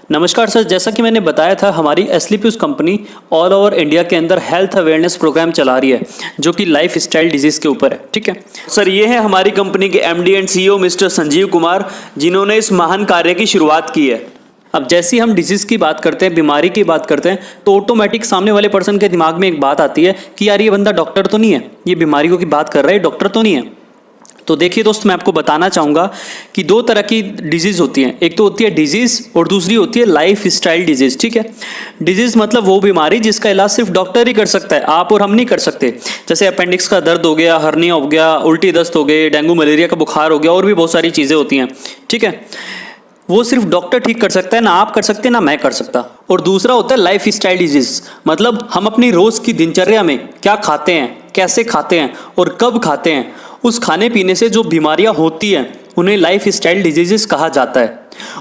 नमस्कार सर, जैसा कि मैंने बताया था हमारी एस्लीपियस कंपनी ऑल ओवर इंडिया के अंदर हेल्थ अवेयरनेस प्रोग्राम चला रही है जो कि लाइफ स्टाइल डिजीज़ के ऊपर है। ठीक है सर, ये है हमारी कंपनी के MD and CEO mister Sanjeev Kumar, जिन्होंने इस महान कार्य की शुरुआत की है। अब जैसे ही हम डिजीज़ की बात करते हैं, बीमारी की बात करते हैं, तो ऑटोमेटिक सामने वाले पर्सन के दिमाग में एक बात आती है कि यार ये बंदा डॉक्टर तो नहीं है, ये बीमारियों की बात कर रहा है, डॉक्टर तो नहीं है। तो देखिए दोस्त, मैं आपको बताना चाहूँगा कि दो तरह की डिजीज़ होती हैं। एक तो होती है डिजीज़ और दूसरी होती है लाइफ स्टाइल डिजीज़। ठीक है, डिजीज़ मतलब वो बीमारी जिसका इलाज सिर्फ डॉक्टर ही कर सकता है, आप और हम नहीं कर सकते। जैसे अपेंडिक्स का दर्द हो गया, हर्निया हो गया, उल्टी दस्त हो गए, डेंगू मलेरिया का बुखार हो गया, और भी बहुत सारी चीज़ें होती हैं। ठीक है, वो सिर्फ डॉक्टर ठीक कर सकता है, ना आप कर सकते ना मैं कर सकता। और दूसरा होता है लाइफ स्टाइल डिजीज़, मतलब हम अपनी रोज़ की दिनचर्या में क्या खाते हैं, कैसे खाते हैं और कब खाते हैं, उस खाने पीने से जो बीमारियां होती हैं उन्हें लाइफ स्टाइल डिजीज़ कहा जाता है।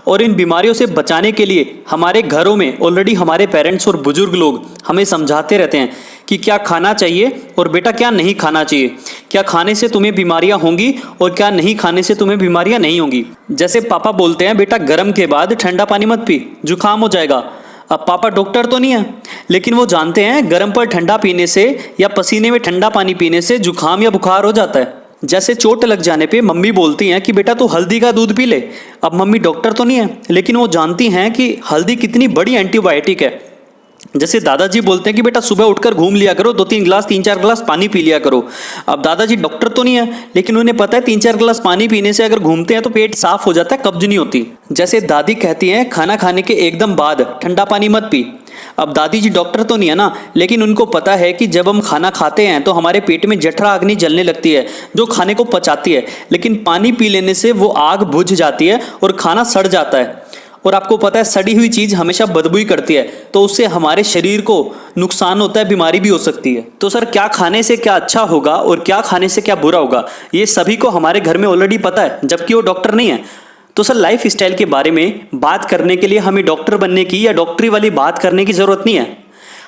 और इन बीमारियों से बचाने के लिए हमारे घरों में ऑलरेडी हमारे पेरेंट्स और बुजुर्ग लोग हमें समझाते रहते हैं कि क्या खाना चाहिए और बेटा क्या नहीं खाना चाहिए, क्या खाने से तुम्हें बीमारियां होंगी और क्या नहीं खाने से तुम्हें बीमारियां नहीं होंगी। जैसे पापा बोलते हैं बेटा गर्म के बाद ठंडा पानी मत पी, जुकाम हो जाएगा। अब पापा डॉक्टर तो नहीं है, लेकिन वो जानते हैं गर्म पर ठंडा पीने से या पसीने में ठंडा पानी पीने से जुकाम या बुखार हो जाता है। जैसे चोट लग जाने पे मम्मी बोलती हैं कि बेटा तू हल्दी का दूध पी ले। अब मम्मी डॉक्टर तो नहीं है, लेकिन वो जानती हैं कि हल्दी कितनी बड़ी एंटीबायोटिक है। जैसे दादाजी बोलते हैं कि बेटा सुबह उठकर घूम लिया करो, 2-3 गिलास 3-4 गिलास पानी पी लिया करो। अब दादाजी डॉक्टर तो नहीं है, लेकिन उन्हें पता है 3-4 गिलास पानी पीने से अगर घूमते हैं तो पेट साफ हो जाता है, कब्ज नहीं होती। जैसे दादी कहती हैं खाना खाने के एकदम बाद ठंडा पानी मत पी। अब दादी जी डॉक्टर तो नहीं है ना, लेकिन उनको पता है कि जब हम खाना खाते हैं तो हमारे पेट में जठरा अग्नि जलने लगती है जो खाने को पचाती है, लेकिन पानी पी लेने से वो आग बुझ जाती है और खाना सड़ जाता है। और आपको पता है सड़ी हुई चीज़ हमेशा बदबू ही करती है, तो उससे हमारे शरीर को नुकसान होता है, बीमारी भी हो सकती है। तो सर क्या खाने से क्या अच्छा होगा और क्या खाने से क्या बुरा होगा, ये सभी को हमारे घर में ऑलरेडी पता है, जबकि वो डॉक्टर नहीं है। तो सर लाइफ स्टाइल के बारे में बात करने के लिए हमें डॉक्टर बनने की या डॉक्टरी वाली बात करने की ज़रूरत नहीं है।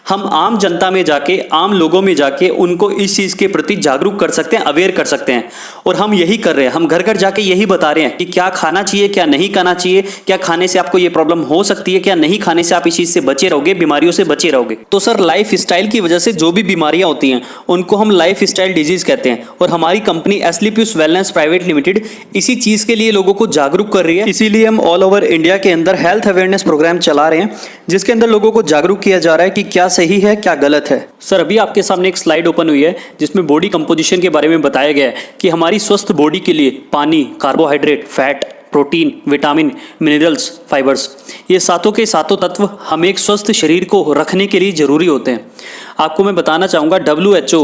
हम आम जनता में जाके, आम लोगों में जाके उनको इस चीज़ के प्रति जागरूक कर सकते हैं, अवेयर कर सकते हैं। और हम यही कर रहे हैं, हम घर घर जाके यही बता रहे हैं कि क्या खाना चाहिए, क्या नहीं खाना चाहिए, क्या खाने से आपको ये प्रॉब्लम हो सकती है, क्या नहीं खाने से आप इस चीज़ से बचे रहोगे, बीमारियों से बचे रहोगे। तो सर लाइफ स्टाइल की वजह से जो भी बीमारियां होती हैं उनको हम लाइफ स्टाइल डिजीज़ कहते हैं। और हमारी कंपनी एस्लीपियस वेलनेस प्राइवेट लिमिटेड इसी चीज़ के लिए लोगों को जागरूक कर रही है। इसीलिए हम ऑल ओवर इंडिया के अंदर हेल्थ अवेयरनेस प्रोग्राम चला रहे हैं, जिसके अंदर लोगों को जागरूक किया जा रहा है कि क्या सही है क्या गलत है। सर अभी आपके सामने एक स्लाइड ओपन हुई है जिसमें बॉडी कंपोजिशन के बारे में बताया गया है कि हमारी स्वस्थ बॉडी के लिए पानी, carbohydrate, fat, protein, vitamin, minerals, fibres, ये सातों के सातों तत्व हमें एक स्वस्थ शरीर को रखने के लिए जरूरी होते हैं। आपको मैं बताना चाहूँगा WHO,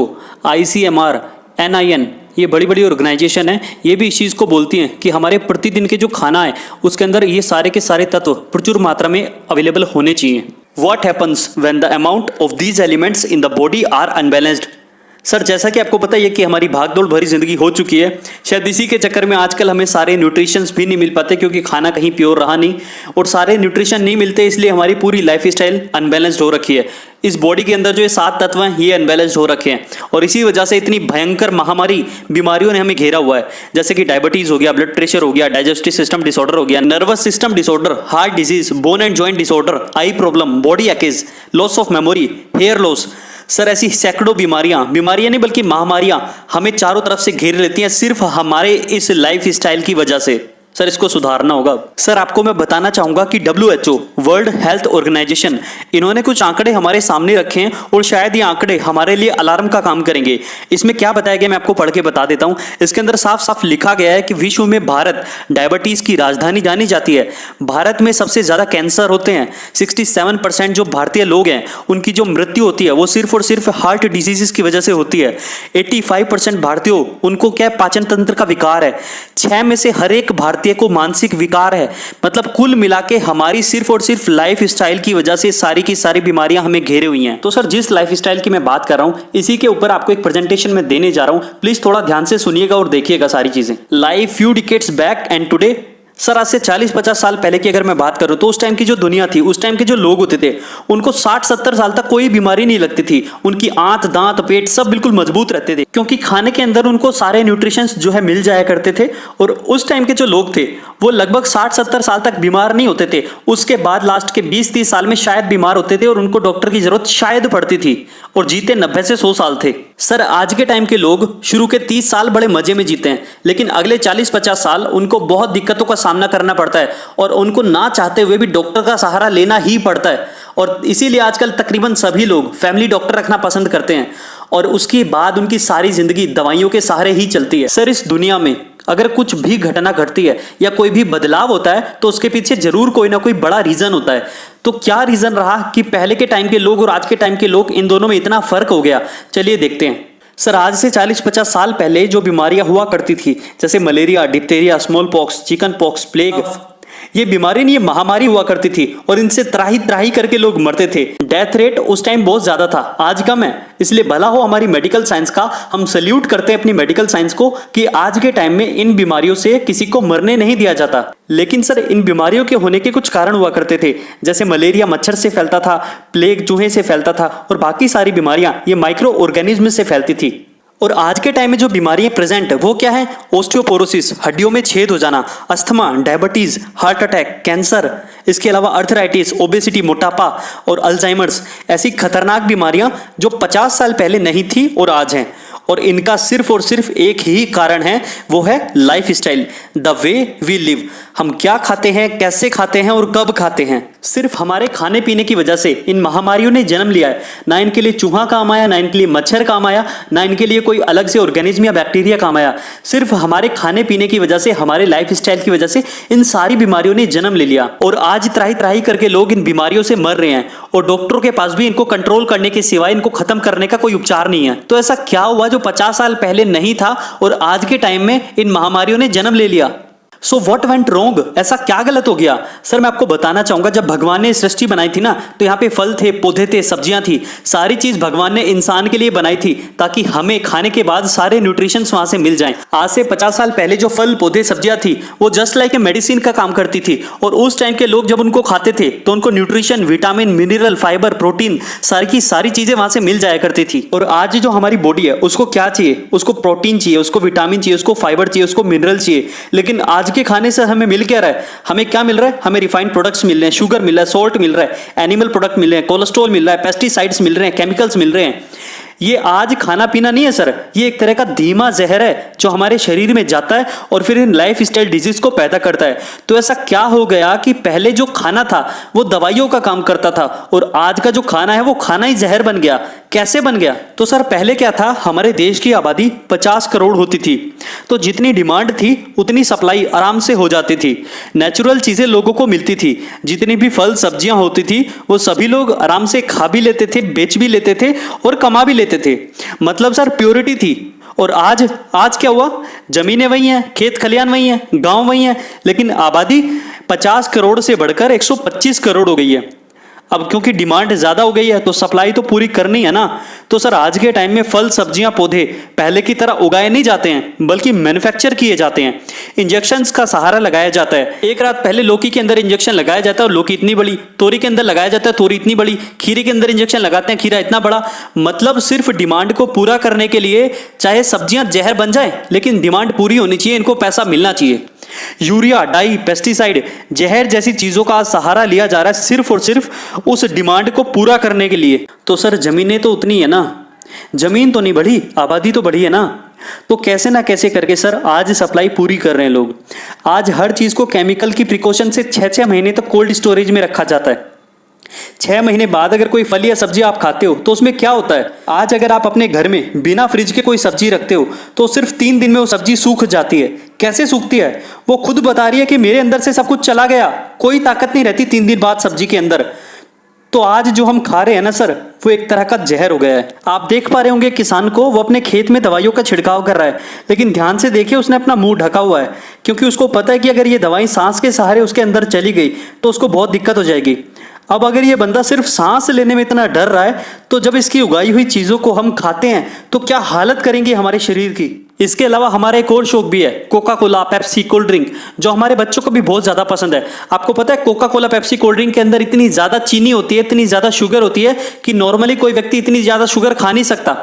ICMR, NIN, ये बड़ी बड़ी ऑर्गेनाइजेशन है, ये भी इस चीज़ को बोलती हैं कि हमारे प्रतिदिन के जो खाना है उसके अंदर ये सारे के सारे तत्व प्रचुर मात्रा में अवेलेबल होने चाहिए। What happens when the amount of these elements in the body are unbalanced? Sir जैसा कि आपको पता है कि हमारी भागदौड़ भरी जिंदगी हो चुकी है, शायद इसी के चक्कर में आजकल हमें सारे न्यूट्रिशंस भी नहीं मिल पाते क्योंकि खाना कहीं प्योर रहा नहीं, और सारे न्यूट्रिशन नहीं मिलते, इसलिए हमारी पूरी लाइफ स्टाइल अनबैलेंस्ड हो रखी है। इस बॉडी के अंदर जो ये 7 तत्व हैं ये अनबैलेंस्ड हो रखे हैं, और इसी वजह से इतनी भयंकर महामारी बीमारियों ने हमें घेरा हुआ है, जैसे कि डायबिटीज़ हो गया, ब्लड प्रेशर हो गया, डाइजेस्टिव सिस्टम डिसऑर्डर हो गया, nervous system disorder, heart disease, bone and joint disorder, eye problem, body aches, loss of memory, hair loss. Sir ऐसी सैकड़ों बीमारियां नहीं बल्कि महामारियां हमें चारों तरफ से घेर लेती हैं सिर्फ हमारे इस लाइफ स्टाइल की वजह से। सर इसको सुधारना होगा। सर आपको मैं बताना चाहूंगा कि WHO, वर्ल्ड हेल्थ ऑर्गेनाइजेशन, इन्होंने कुछ आंकड़े हमारे सामने रखे हैं और शायद ये आंकड़े हमारे लिए अलार्म का काम करेंगे। इसमें क्या बताया गया मैं आपको पढ़ के बता देता हूं। इसके अंदर साफ साफ लिखा गया है कि विश्व में भारत डायबिटीज की राजधानी जानी जाती है। भारत में सबसे ज्यादा कैंसर होते हैं। 67% जो भारतीय लोग हैं उनकी जो मृत्यु होती है वो सिर्फ और सिर्फ हार्ट डिजीजेस की वजह से होती है। 85% भारतीयों, उनको क्या पाचन तंत्र का विकार है। 6 में से हर एक भारतीय को मानसिक विकार है। मतलब कुल मिला के हमारी सिर्फ और सिर्फ लाइफ स्टाइल की वजह से सारी की सारी बीमारियां हमें घेरे हुई हैं। तो सर जिस लाइफ स्टाइल की मैं बात कर रहा हूं इसी के ऊपर आपको एक प्रेजेंटेशन में देने जा रहा हूं, प्लीज थोड़ा ध्यान से सुनिएगा और देखिएगा सारी चीजें। Life few decades back and today sir आज से 40-50 साल पहले की अगर मैं बात करूं तो उस टाइम की जो दुनिया थी, उस टाइम के जो लोग होते थे, उनको 60-70 साल तक कोई बीमारी नहीं लगती थी। उनकी आंत, दांत, पेट सब बिल्कुल मजबूत रहते थे, क्योंकि खाने के अंदर उनको सारे न्यूट्रिशंस जो है मिल जाया करते थे। और उस टाइम के जो लोग थे वो लगभग 60-70 साल तक बीमार नहीं होते थे। उसके बाद लास्ट के 20-30 साल में शायद बीमार होते थे और उनको डॉक्टर की जरूरत शायद पड़ती थी, और जीते 90 से 100 साल थे। सर आज के टाइम के लोग शुरू के 30 साल बड़े मजे में जीते हैं, लेकिन अगले 40-50 साल उनको बहुत दिक्कतों का सामना करना पड़ता है, और उनको ना चाहते हुए भी डॉक्टर का सहारा लेना ही पड़ता है। और इसीलिए आजकल तकरीबन सभी लोग फैमिली डॉक्टर रखना पसंद करते हैं, और उसके बाद उनकी सारी जिंदगी दवाइयों के सहारे ही चलती है। सर इस दुनिया में अगर कुछ भी घटना घटती है या कोई भी बदलाव होता है तो उसके पीछे जरूर कोई ना कोई बड़ा रीजन होता है। तो क्या रीजन रहा कि पहले के टाइम के लोग और आज के टाइम के लोग, इन दोनों में इतना फर्क हो गया? चलिए देखते हैं। सर आज से 40-50 साल पहले जो बीमारियां हुआ करती थी, जैसे malaria, diphtheria, small pox, chicken pox, plague, ये बीमारी नहीं, ये महामारी हुआ करती थी, और इनसे त्राही त्राही करके लोग मरते थे। डेथ रेट उस टाइम बहुत ज्यादा था, आज कम है। इसलिए भला हो हमारी मेडिकल साइंस का, हम सल्यूट करते हैं अपनी मेडिकल साइंस को कि आज के टाइम में इन बीमारियों से किसी को मरने नहीं दिया जाता। लेकिन सर इन बीमारियों के होने के कुछ कारण हुआ करते थे, जैसे मलेरिया मच्छर से फैलता था, प्लेग चूहे से फैलता था, और बाकी सारी बीमारियां ये माइक्रो ऑर्गेनिज्म से फैलती थी। और आज के टाइम में जो बीमारियां प्रेजेंट है वो क्या है? ऑस्टियोपोरोसिस, हड्डियों में छेद हो जाना, asthma, diabetes, heart attack, cancer, इसके अलावा अर्थराइटिस, ओबेसिटी, मोटापा और अल्जाइमर्स, ऐसी खतरनाक बीमारियां जो 50 साल पहले नहीं थी और आज हैं। और इनका सिर्फ और सिर्फ एक ही कारण है, वो है life style, the way we live. हम क्या खाते हैं, कैसे खाते हैं और कब खाते हैं। सिर्फ हमारे खाने पीने की वजह से इन महामारियों ने जन्म लिया है। ना इनके लिए चूहा काम आया, ना इनके लिए मच्छर काम आया, ना इनके लिए कोई अलग से ऑर्गेनिज्म या बैक्टीरिया काम आया। सिर्फ हमारे खाने पीने की वजह से, हमारे लाइफ स्टाइल की वजह से इन सारी बीमारियों ने जन्म ले लिया, और आज त्राही त्राही करके लोग इन बीमारियों से मर रहे हैं, और डॉक्टरों के पास भी इनको कंट्रोल करने के सिवाय, इनको खत्म करने का कोई उपचार नहीं है। तो ऐसा क्या हुआ जो 50 साल पहले नहीं था और आज के टाइम में इन महामारियों ने जन्म ले लिया? So what went wrong? ऐसा क्या गलत हो गया? सर मैं आपको बताना चाहूंगा, जब भगवान ने सृष्टि बनाई थी ना, तो यहाँ पे फल थे, पौधे थे, सब्जियां थी, सारी चीज भगवान ने इंसान के लिए बनाई थी, ताकि हमें खाने के बाद सारे न्यूट्रिशंस वहां से मिल जाएं। आज से 50 साल पहले जो फल, पौधे, सब्जियां थी वो जस्ट लाइक ए मेडिसिन का काम करती थी, और उस टाइम के लोग जब उनको खाते थे तो उनको nutrition, vitamin, mineral, fibre, protein, सारी की सारी चीजें वहां से मिल जाया करती थी। और आज जो हमारी बॉडी है उसको क्या चाहिए? उसको प्रोटीन चाहिए, उसको विटामिन चाहिए, उसको फाइबर चाहिए, उसको मिनरल चाहिए। लेकिन आज के खाने से हमें मिल क्या रहा है? हमें क्या मिल रहा है? हमें रिफाइंड प्रोडक्ट्स मिल रहे हैं, शुगर मिल रहा है, सॉल्ट मिल रहा है, एनिमल प्रोडक्ट मिल रहे हैं, कोलेस्ट्रॉल मिल रहा है, पेस्टिसाइड्स मिल रहे हैं, केमिकल्स मिल रहे हैं। ये आज खाना पीना नहीं है सर, ये एक तरह का धीमा जहर है जो हमारे शरीर में जाता है और फिर इन लाइफ स्टाइल डिजीज को पैदा करता है। तो ऐसा क्या हो गया कि पहले जो खाना था वो दवाइयों का काम करता था, और आज का जो खाना है वो खाना ही जहर बन गया? कैसे बन गया? तो सर पहले क्या था, हमारे देश की आबादी 50 करोड़ होती थी, तो जितनी डिमांड थी उतनी सप्लाई आराम से हो जाती थी। नेचुरल चीजें लोगों को मिलती थी, जितनी भी फल सब्जियां होती थी वो सभी लोग आराम से खा भी लेते थे, बेच भी लेते थे और कमा भी लेते थे। मतलब सर प्योरिटी थी। और आज क्या हुआ? जमीनें वही हैं, खेत खलियान वही हैं, गांव वही हैं, लेकिन आबादी 50 करोड़ से बढ़कर 125 करोड़ हो गई है। अब क्योंकि डिमांड ज्यादा हो गई है तो सप्लाई तो पूरी करनी है ना। तो सर आज के टाइम में फल, सब्जियां, पौधे पहले की तरह उगाए नहीं जाते हैं, बल्कि मैन्युफैक्चर किए जाते हैं। इंजेक्शंस का सहारा लगाया जाता है। एक रात पहले लौकी के अंदर इंजेक्शन लगाया जाता है और लौकी इतनी बड़ी, तोरी के अंदर लगाया जाता है, तोरी इतनी बड़ी, खीरे के अंदर इंजेक्शन लगाते हैं, खीरा इतना बड़ा। मतलब सिर्फ डिमांड को पूरा करने के लिए, चाहे सब्जियां जहर बन जाए लेकिन डिमांड पूरी होनी चाहिए, इनको पैसा मिलना चाहिए। यूरिया, डाई, पेस्टिसाइड, जहर जैसी चीजों का सहारा लिया जा रहा है सिर्फ और सिर्फ उस डिमांड को पूरा करने के लिए। तो सर जमीनें तो उतनी है ना, जमीन तो नहीं बढ़ी, आबादी तो बढ़ी है ना। तो कैसे ना कैसे करके सर आज सप्लाई पूरी कर रहे हैं लोग। आज हर चीज को केमिकल की प्रिकॉशन से 6-6 महीने तक कोल्ड स्टोरेज में रखा जाता है। 6 महीने बाद अगर कोई फल या सब्जी आप खाते हो तो उसमें क्या होता है? आज अगर आप अपने घर में बिना फ्रिज के कोई सब्जी रखते हो तो सिर्फ 3 दिन में वो सब्जी सूख जाती है। कैसे सूखती है? वो खुद बता रही है कि मेरे अंदर से सब कुछ चला गया, कोई ताकत नहीं रहती 3 दिन बाद सब्जी के अंदर। तो आज जो हम खा रहे हैं ना सर, वो एक तरह का जहर हो गया है। आप देख पा रहे होंगे किसान को, वो अपने खेत में दवाइयों का छिड़काव कर रहा है, लेकिन ध्यान से देखिए उसने अपना मुंह ढका हुआ है, क्योंकि उसको पता है कि अगर ये दवाई सांस के सहारे उसके अंदर चली गई तो उसको बहुत दिक्कत हो जाएगी। अब अगर ये बंदा सिर्फ सांस लेने में इतना डर रहा है, तो जब इसकी उगाई हुई चीजों को हम खाते हैं तो क्या हालत करेंगे हमारे शरीर की। इसके अलावा हमारा एक और शौक भी है, Coca Cola, Pepsi, cold drink, जो हमारे बच्चों को भी बहुत ज्यादा पसंद है। आपको पता है Coca Cola, Pepsi, cold drink के अंदर इतनी ज्यादा चीनी होती है, इतनी ज्यादा शुगर होती है कि नॉर्मली कोई व्यक्ति इतनी ज्यादा शुगर खा नहीं सकता।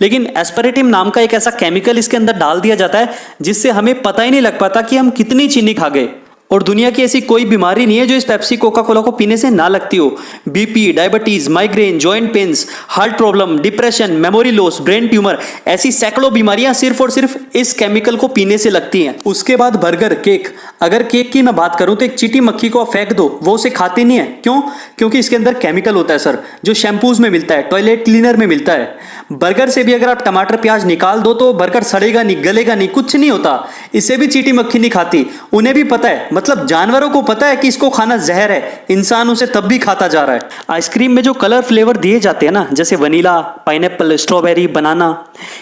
लेकिन एस्पेरेटिम नाम का एक ऐसा केमिकल इसके अंदर डाल दिया जाता है जिससे हमें पता ही नहीं लग पाता कि हम कितनी चीनी खा गए। और दुनिया की ऐसी कोई बीमारी नहीं है जो इस पेप्सी, कोका कोला को पीने से ना लगती हो। BP, diabetes, migraine, joint pains, heart problem, depression, memory loss, brain tumour, ऐसी सैकड़ों बीमारियां सिर्फ और सिर्फ इस केमिकल को पीने से लगती हैं। उसके बाद बर्गर, केक। अगर केक की मैं बात करूं तो एक चींटी मक्खी को आप फेंक दो, वो उसे खाती नहीं है। क्यों? क्योंकि इसके अंदर केमिकल होता है सर, जो शैम्पूज में मिलता है, टॉयलेट क्लीनर में मिलता है। बर्गर से भी अगर आप टमाटर प्याज निकाल दो तो बर्गर सड़ेगा नहीं, गलेगा नहीं, कुछ नहीं होता। इसे भी चींटी मक्खी नहीं खाती। उन्हें भी पता है, मतलब जानवरों को पता है कि इसको खाना जहर है, इंसान उसे तब भी खाता जा रहा है। आइसक्रीम में जो कलर फ्लेवर दिए जाते हैं ना, जैसे वनीला, पाइनएप्पल, स्ट्रॉबेरी, बनाना,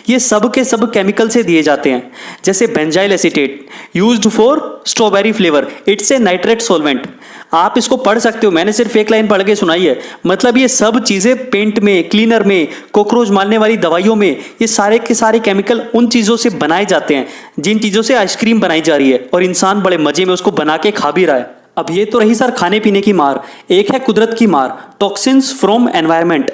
ये सब के सब केमिकल से दिए जाते हैं। जैसे benzyl acetate used for strawberry flavour, it's a nitrate solvent. आप इसको पढ़ सकते हो, मैंने सिर्फ एक लाइन पढ़ के सुनाई है। मतलब ये सब चीजें पेंट में, क्लीनर में, कॉकरोच मारने वाली दवाइयों में, ये सारे के सारे केमिकल उन चीजों से बनाए जाते हैं जिन चीजों से आइसक्रीम बनाई जा रही है, और इंसान बड़े मजे में उसको बना के खा भी रहा है। अब ये तो रही सर खाने पीने की मार, एक है कुदरत की मार, toxins from environment,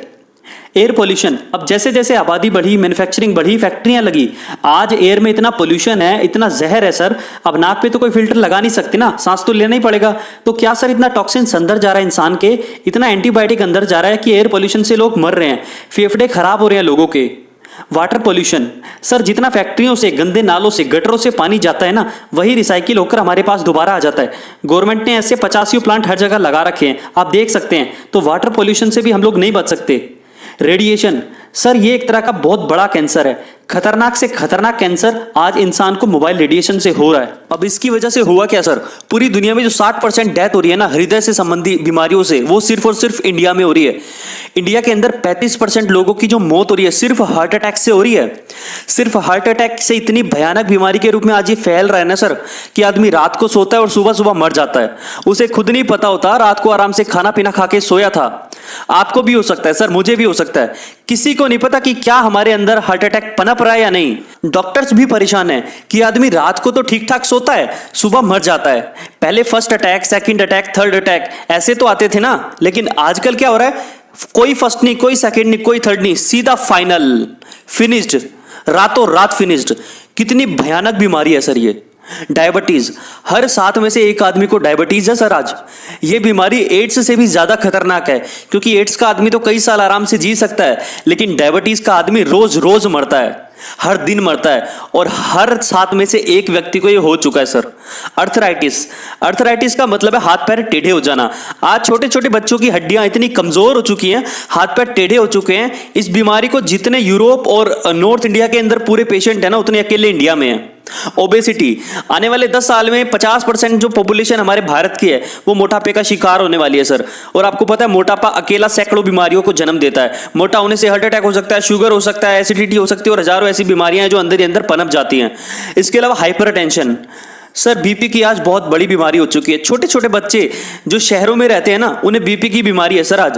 air pollution. अब जैसे जैसे आबादी बढ़ी, मैन्युफैक्चरिंग बढ़ी, फैक्ट्रियां लगी, आज एयर में इतना पोल्यूशन है, इतना जहर है सर, अब नाक पे तो कोई फिल्टर लगा नहीं सकते ना, सांस तो लेना ही पड़ेगा। तो क्या सर इतना टॉक्सिन्स अंदर जा रहा है इंसान के, इतना एंटीबायोटिक अंदर जा रहा है कि एयर पोल्यूशन से लोग मर रहे हैं, फेफड़े खराब हो रहे हैं लोगों के। वाटर पोल्यूशन सर, जितना फैक्ट्रियों से, गंदे नालों से, गटरों से पानी जाता है ना, वही रिसाइकिल होकर हमारे पास दोबारा आ जाता है। गवर्नमेंट ने ऐसे 50 प्लांट हर जगह लगा रखे हैं, आप देख सकते हैं। तो वाटर पोल्यूशन से भी हम लोग नहीं बच सकते। रेडिएशन सर, ये एक तरह का बहुत बड़ा कैंसर है, खतरनाक से खतरनाक कैंसर आज इंसान को मोबाइल रेडिएशन से हो रहा है। अब इसकी वजह से हुआ क्या सर, पूरी दुनिया में जो 60% डेथ हो रही है ना हृदय से संबंधी बीमारियों से, वो सिर्फ और सिर्फ इंडिया में हो रही है। इंडिया के अंदर 35% लोगों की जो मौत हो रही है सिर्फ हार्ट अटैक से हो रही है। सिर्फ हार्ट अटैक से इतनी भयानक बीमारी के रूप में आज ये फैल रहा है ना सर, कि आदमी रात को सोता है और सुबह सुबह मर जाता है। उसे खुद नहीं पता होता, रात को आराम से खाना पीना खा के सोया था। आपको भी हो सकता है सर, मुझे भी हो सकता है, किसी को नहीं पता कि क्या हमारे अंदर हार्ट अटैक पनप रहा है या नहीं। डॉक्टर्स भी परेशान है कि आदमी रात को तो ठीक ठाक सोता है, सुबह मर जाता है। पहले first attack, second attack, third attack ऐसे तो आते थे ना, लेकिन आजकल क्या हो रहा है, कोई फर्स्ट नहीं, कोई सेकंड नहीं, कोई थर्ड नहीं, सीधा फाइनल, फिनिश्ड, रातों रात फिनिश्ड। कितनी भयानक बीमारी है सर ये। डायबिटीज, हर 7 में से 1 आदमी को डायबिटीज है सर आज। ये बीमारी एड्स से भी ज्यादा खतरनाक है, क्योंकि एड्स का आदमी तो कई साल आराम से जी सकता है, लेकिन डायबिटीज का आदमी रोज रोज मरता है, हर दिन मरता है, और हर 7 में से 1 व्यक्ति को ये हो चुका है सर। अर्थराइटिस, अर्थराइटिस का मतलब है हाथ पैर टेढ़े हो जाना। आज छोटे छोटे बच्चों की हड्डियां इतनी कमजोर हो चुकी हैं, हाथ पैर टेढ़े हो चुके हैं। इस बीमारी को जितने यूरोप और नॉर्थ इंडिया के अंदर पूरे पेशेंट है ना, उतने अकेले इंडिया में है। ओबेसिटी, आने वाले 10 साल में 50% जो पॉपुलेशन हमारे भारत की है वो मोटापे का शिकार होने वाली है सर। और आपको पता है मोटापा अकेला सैकड़ों बीमारियों को जन्म देता है। मोटा होने से हार्ट अटैक हो सकता है, शुगर हो सकता है, एसिडिटी हो सकती है, और हजारों ऐसी बीमारियां हैं जो अंदर ही अंदर पनप जाती हैं। इसके अलावा हाइपरटेंशन सर, बीपी की आज बहुत बड़ी बीमारी हो चुकी है। छोटे छोटे बच्चे जो शहरों में रहते हैं ना, उन्हें बीपी की बीमारी है सर आज।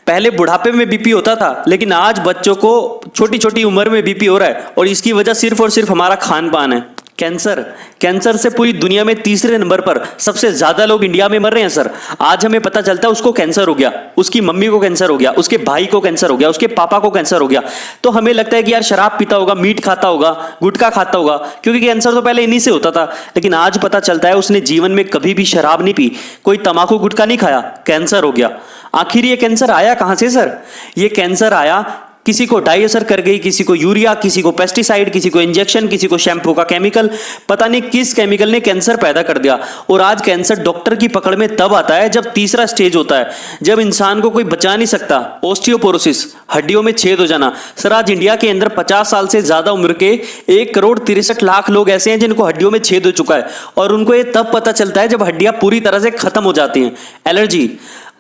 पहले बुढ़ापे में बीपी होता था, लेकिन आज बच्चों को छोटी छोटी उम्र में बीपी हो रहा है, और इसकी वजह सिर्फ और सिर्फ हमारा खान पान है। कैंसर, कैंसर से पूरी दुनिया में 3रे नंबर पर सबसे ज्यादा लोग इंडिया में मर रहे हैं सर। आज हमें पता चलता है उसको कैंसर हो गया, उसकी मम्मी को कैंसर हो गया, उसके भाई को कैंसर हो गया, उसके पापा को कैंसर हो गया। तो हमें लगता है कि यार शराब पीता होगा, मीट खाता होगा, गुटखा खाता होगा, क्योंकि कैंसर तो पहले इन्हीं से होता था। लेकिन आज पता चलता है उसने जीवन में कभी भी शराब नहीं पी, कोई तंबाकू गुटखा नहीं खाया, कैंसर हो गया। आखिर ये कैंसर आया कहां से सर? ये कैंसर आया, किसी को डाई असर कर गई, किसी को यूरिया, किसी को पेस्टिसाइड, किसी को इंजेक्शन, किसी को शैम्पू का केमिकल, पता नहीं किस केमिकल ने कैंसर पैदा कर दिया। और आज कैंसर डॉक्टर की पकड़ में तब आता है जब 3रा स्टेज होता है, जब इंसान को कोई बचा नहीं सकता। ऑस्टियोपोरोसिस, हड्डियों में छेद हो जाना। सर आज इंडिया के अंदर 50 साल से ज्यादा उम्र के 1,63,00,000 लोग ऐसे हैं जिनको हड्डियों में छेद हो चुका है, और उनको ये तब पता चलता है जब हड्डियां पूरी तरह से खत्म हो जाती हैं। एलर्जी,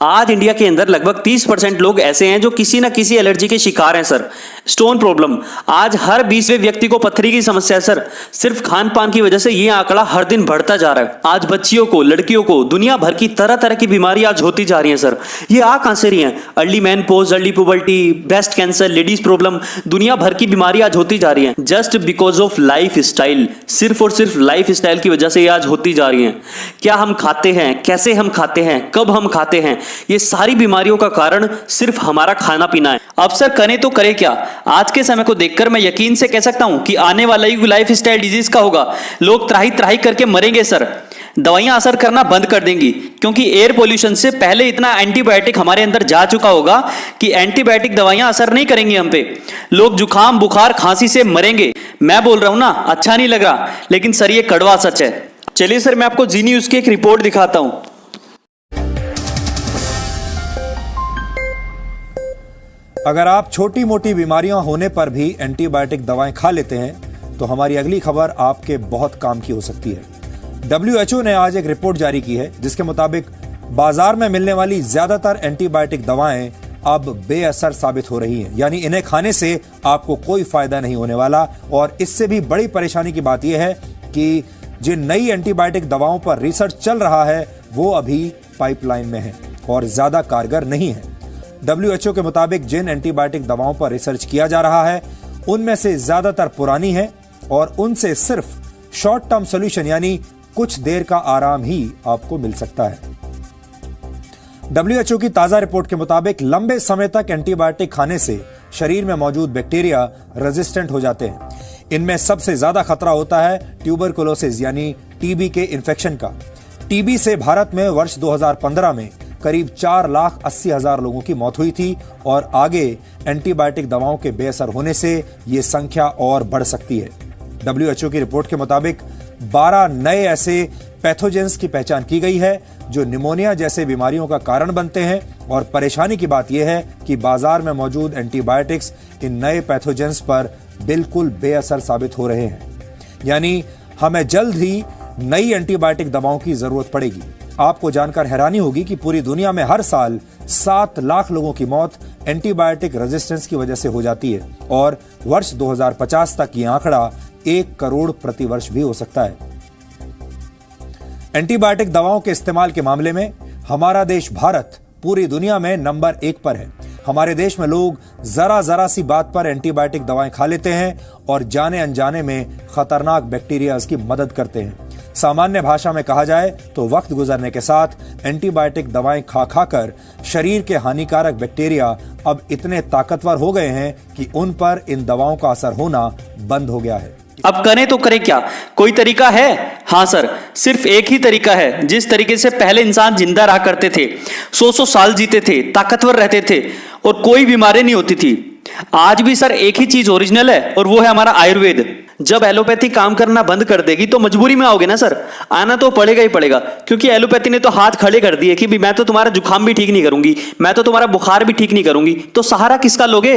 आज इंडिया के अंदर लगभग 30% लोग ऐसे हैं जो किसी ना किसी एलर्जी के शिकार हैं सर। स्टोन प्रॉब्लम, आज हर 20वें व्यक्ति को पथरी की समस्या है सर। सिर्फ खान पान की वजह से ये आंकड़ा हर दिन बढ़ता जा रहा है। आज बच्चियों को, लड़कियों को दुनिया भर की तरह तरह की बीमारी आज होती जा रही हैं सर। ये आ कहां से रही हैं? Early menopause, early puberty, breast cancer, ladies problem, दुनिया भर की बीमारी आज होती जा रही हैं just because of life style. सिर्फ और सिर्फ लाइफ स्टाइल की वजह से ये आज होती जा रही हैं। क्या हम खाते हैं, कैसे हम खाते हैं, कब हम खाते हैं, ये सारी बीमारियों का कारण सिर्फ हमारा खाना पीना है। अब सर करें तो करें क्या? आज के समय को देखकर मैं यकीन से कह सकता हूं कि आने वाला युग लाइफ स्टाइल डिजीज का होगा। लोग त्राही त्राही करके मरेंगे सर। दवाइयां असर करना बंद कर देंगी क्योंकि एयर पोल्यूशन से पहले इतना एंटीबायोटिक हमारे अंदर जा चुका होगा कि एंटीबायोटिक दवाइयां असर नहीं करेंगी हम पे। लोग जुकाम, बुखार, खांसी से मरेंगे। मैं बोल रहा हूं ना, अच्छा नहीं लग रहा, लेकिन सर ये कड़वा सच है। चलिए सर मैं आपको जी न्यूज़ की एक रिपोर्ट दिखाता हूं। अगर आप छोटी मोटी बीमारियां होने पर भी एंटीबायोटिक दवाएं खा लेते हैं तो हमारी अगली खबर आपके बहुत काम की हो सकती है। WHO ने आज एक रिपोर्ट जारी की है जिसके मुताबिक बाजार में मिलने वाली ज्यादातर एंटीबायोटिक दवाएं अब बेअसर साबित हो रही हैं, यानी इन्हें खाने से आपको कोई फायदा नहीं होने वाला। और इससे भी बड़ी परेशानी की बात यह है कि जिन नई एंटीबायोटिक दवाओं पर रिसर्च चल रहा है वो अभी पाइपलाइन में है और ज्यादा कारगर नहीं है। WHO के मुताबिक जिन एंटीबायोटिक दवाओं पर रिसर्च किया जा रहा है उनमें से ज्यादातर पुरानी है और उनसे सिर्फ शॉर्ट टर्म सॉल्यूशन यानी कुछ देर का आराम ही आपको मिल सकता है। WHO की ताजा रिपोर्ट के मुताबिक लंबे समय तक एंटीबायोटिक खाने से शरीर में मौजूद बैक्टीरिया रेजिस्टेंट हो जाते हैं। इनमें सबसे ज्यादा खतरा होता है ट्यूबरकुलोसिस यानी टीबी के इन्फेक्शन का। टीबी से भारत में वर्ष 2015 में करीब 4,80,000 लोगों की मौत हुई थी और आगे एंटीबायोटिक दवाओं के बेअसर होने से यह संख्या और बढ़ सकती है। WHO की रिपोर्ट के मुताबिक 12 नए ऐसे पैथोजेंस की पहचान की गई है जो निमोनिया जैसे बीमारियों का कारण बनते हैं। और परेशानी की बात यह है कि बाजार में मौजूद एंटीबायोटिक्स इन नए पैथोजेंस पर बिल्कुल बेअसर साबित हो रहे हैं, यानी हमें जल्द ही नई एंटीबायोटिक दवाओं की जरूरत पड़ेगी। आपको जानकर हैरानी होगी कि पूरी दुनिया में हर साल 7 लाख लोगों की मौत एंटीबायोटिक रेजिस्टेंस की वजह से हो जाती है और वर्ष 2050 तक यह आंकड़ा 1 करोड़ प्रति वर्ष भी हो सकता है। एंटीबायोटिक दवाओं के इस्तेमाल के मामले में हमारा देश भारत पूरी दुनिया में नंबर 1 पर है। हमारे देश में लोग जरा सी बात पर एंटीबायोटिक दवाएं खा लेते हैं और जाने अनजाने में खतरनाक बैक्टीरिया की मदद करते हैं। सामान्य भाषा में कहा जाए तो वक्त गुजरने के साथ एंटीबायोटिक दवाएं खा खाकर शरीर के हानिकारक बैक्टीरिया अब इतने ताकतवर हो गए हैं कि उन पर इन दवाओं का असर होना बंद हो गया है। अब करें तो करें क्या? कोई तरीका है? हाँ सर, सिर्फ एक ही तरीका है। जिस तरीके से पहले इंसान जिंदा रहा करते थे, 100 साल जीते थे, ताकतवर रहते थे और कोई बीमारी नहीं होती थी, आज भी सर एक ही चीज ओरिजिनल है और वो है हमारा आयुर्वेद। जब एलोपैथी काम करना बंद कर देगी तो मजबूरी में आओगे ना सर, आना तो पड़ेगा ही पड़ेगा, क्योंकि एलोपैथी ने तो हाथ खड़े कर दिए कि भी मैं तो तुम्हारा जुकाम भी ठीक नहीं करूंगी, मैं तो तुम्हारा बुखार भी ठीक नहीं करूंगी। तो सहारा किसका लोगे?